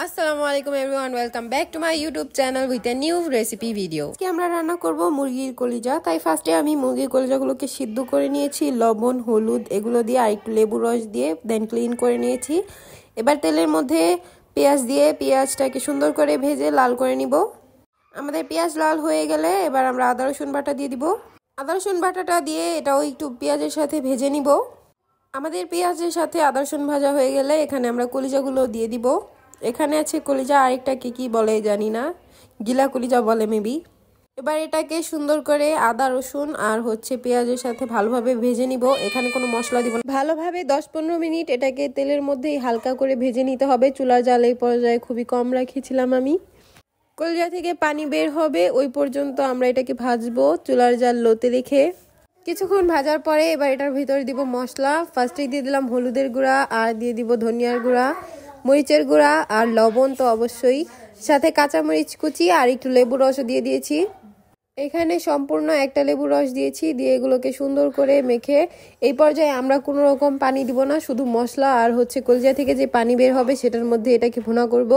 আসসালামু আলাইকুম everyone, welcome back to my YouTube channel with a new recipe video. আজকে আমরা রান্না করব মুরগির কলিজা। তাই ফার্স্টে আমি মুরগির কলিজাগুলোকে সিদ্ধ করে নিয়েছি লবণ, হলুদ এগুলো দিয়ে আর একটু লেবু রস দিয়ে দেন ক্লিন করে নিয়েছি। এবার তেলের মধ্যে পেঁয়াজ দিয়ে পেঁয়াজটাকে সুন্দর করে ভেজে লাল করে নিব। আমাদের পেঁয়াজ লাল হয়ে গেলে এবার আমরা আদা রসুন বাটা দিয়ে দিব। আদা রসুন বাটাটা দিয়ে এটাও একটু পেঁয়াজের সাথে ভেজে নিব। আমাদের পেঁয়াজের সাথে আদা রসুন ভাজা হয়ে গেলে এখানে আমরা কলিজাগুলো দিয়ে দিব। এখানে আছে কলিজা, আরেকটা কি বলে জানি না, গিলা কলিজা বলে মেবি। এবার এটাকে সুন্দর করে আদা রসুন আর পেঁয়াজের সাথে ভালোভাবে ভেজে নিব। এখানে কোনো মশলা দিব না। ভালোভাবে 10-15 মিনিট এটাকে তেলের মধ্যেই হালকা করে ভেজে নিতে হবে। চুলার জাল এই পর্যায়ে খুবই কম রাখিছিলাম আমি। কলিজা থেকে পানি বের হবে ওই পর্যন্ত আমরা এটাকে ভাজবো চুলার জাল লোতে রেখে। কিছুক্ষণ ভাজার পরে এবার এটার ভিতরে দিব মশলা। ফার্স্টে দিয়ে দিলাম হলুদের গুঁড়া, আর দিয়ে দিব ধনিয়ার গুঁড়া, মরিচের গুঁড়া আর লবণ তো অবশ্যই, সাথে কাঁচামরিচ কুচি আর একটু লেবুর রসও দিয়ে দিয়েছি। এখানে সম্পূর্ণ একটা লেবুর রস দিয়েছি। দিয়ে এগুলোকে সুন্দর করে মেখে এই পর্যায়ে আমরা কোনো রকম পানি দিব না, শুধু মশলা আর কলিজা থেকে যে পানি বের হবে সেটার মধ্যে এটাকে ভুনা করব।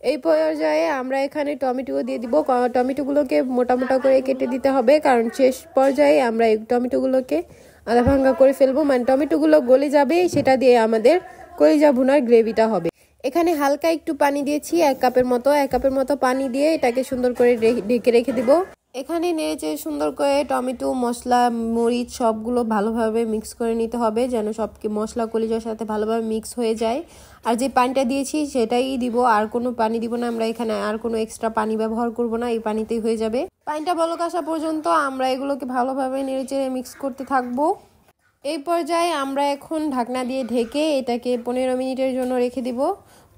এই পর্যায়ে আমরা এখানে টমেটো দিয়ে দিব। টমেটোগুলোকে মোটা মোটা করে কেটে দিতে হবে, কারণ শেষ পর্যায়ে আমরা এই টমেটোগুলোকে আধা ভাঙ্গা করে ফেলবো, মানে টমেটোগুলো গলে যাবে, সেটা দিয়ে আমাদের কলিজা ভুনার গ্রেভিটা হবে। এখানে হালকা একটু পানি দিয়েছি, এক কাপের মতো পানি দিয়ে এটাকে সুন্দর করে ঢেকে রেখে দিব। এখানে নেড়েচেড়ে সুন্দর করে টমেটো, মশলা, মরিচ সবগুলো ভালোভাবে মিক্স করে নিতে হবে, যেন সব মশলা কলিজার সাথে ভালোভাবে মিক্স হয়ে যায়। আর যে পানিটা দিয়েছি সেটাই দিব, আর কোনো পানি দিব না আমরা। এখানে আর কোনো এক্সট্রা পানি ব্যবহার করব না, এই পানিতেই হয়ে যাবে। পানিটা বলক আসা পর্যন্ত আমরা এগুলোকে ভালোভাবে নেড়েচেড়ে মিক্স করতে থাকবো। এই পর্যায়ে আমরা এখন ঢাকনা দিয়ে ঢেকে এটাকে 15 মিনিটের জন্য রেখে দিব।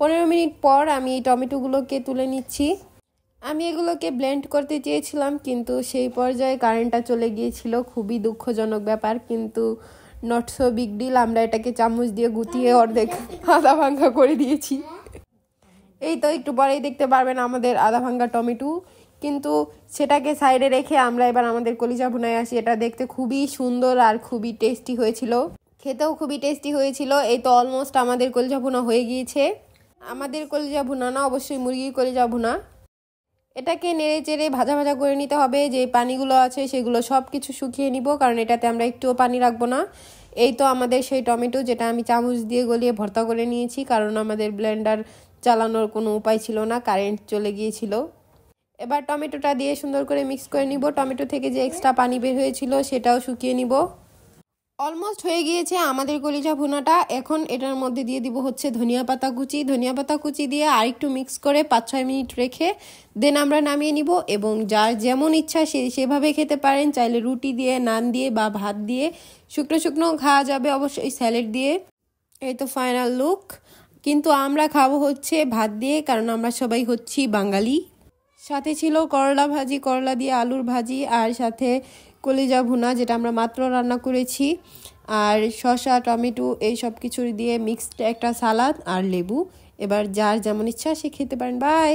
15 মিনিট পর আমি এই টমেটোগুলোকে তুলে নিচ্ছি। আমি এগুলোকে ব্লেন্ড করতে চেয়েছিলাম, কিন্তু সেই পর্যায়ে কারেন্টটা চলে গিয়েছিল। খুবই দুঃখজনক ব্যাপার, কিন্তু নট সো বিগ ডিল। আমরা এটাকে চামচ দিয়ে গুটিয়ে অর্ধেক আধা ভাঙ্গা করে দিয়েছি। এই তো একটু পরেই দেখতে পারবেন আমাদের আধা ভাঙ্গা টমেটো। কিন্তু সেটাকে সাইডে রেখে আমরা এবার আমাদের কলিজা ভুনায় আসি। এটা দেখতে খুবই সুন্দর আর খুবই টেস্টি হয়েছিল, খেতেও খুবই টেস্টি হয়েছিল। এই তো অলমোস্ট আমাদের কলিজা ভুনা হয়ে গিয়েছে। আমাদের কলিজা ভুনা না, অবশ্যই মুরগির কলিজা ভুনা। এটাকে নেড়ে চেড়ে ভাজা ভাজা করে নিতে হবে। যে পানিগুলো আছে সেগুলো সব কিছু শুকিয়ে নিব, কারণ এটাতে আমরা একটুও পানি রাখবো না। এই তো আমাদের সেই টমেটো, যেটা আমি চামচ দিয়ে গলিয়ে ভর্তা করে নিয়েছি, কারণ আমাদের ব্লেন্ডার চালানোর কোনো উপায় ছিল না, কারেন্ট চলে গিয়েছিল। এবার টমেটোটা দিয়ে সুন্দর করে মিক্স করে নিব। টমেটো থেকে যে এক্সট্রা পানি বের হয়েছিল সেটাও শুকিয়ে নিব। অলমোস্ট হয়ে গিয়েছে আমাদের কলিজা ভুনাটা। এখন এটার মধ্যে দিয়ে দিব ধনিয়া পাতা কুচি। ধনিয়া পাতা কুচি দিয়ে আরেকটু মিক্স করে 5-6 মিনিট রেখে দেন আমরা নামিয়ে নিব। এবং যার যেমন ইচ্ছা সেভাবে খেতে পারেন, চাইলে রুটি দিয়ে, নান দিয়ে বা ভাত দিয়ে, শুকনো শুকনো খাওয়া যাবে অবশ্যই স্যালাড দিয়ে। এই তো ফাইনাল লুক। কিন্তু আমরা খাবো ভাত দিয়ে, কারণ আমরা সবাই বাঙালি। সাথে ছিল করলা ভাজি, করলা দিয়ে আলুর ভাজি, আর সাথে কলিজা ভুনা, যেটা আমরা মাত্র রান্না করেছি, আর শসা, টমেটো এই সব কিছু দিয়ে মিক্সড একটা সালাদ আর লেবু। এবার যার যেমন ইচ্ছা সে খেতে পারেন। বাই।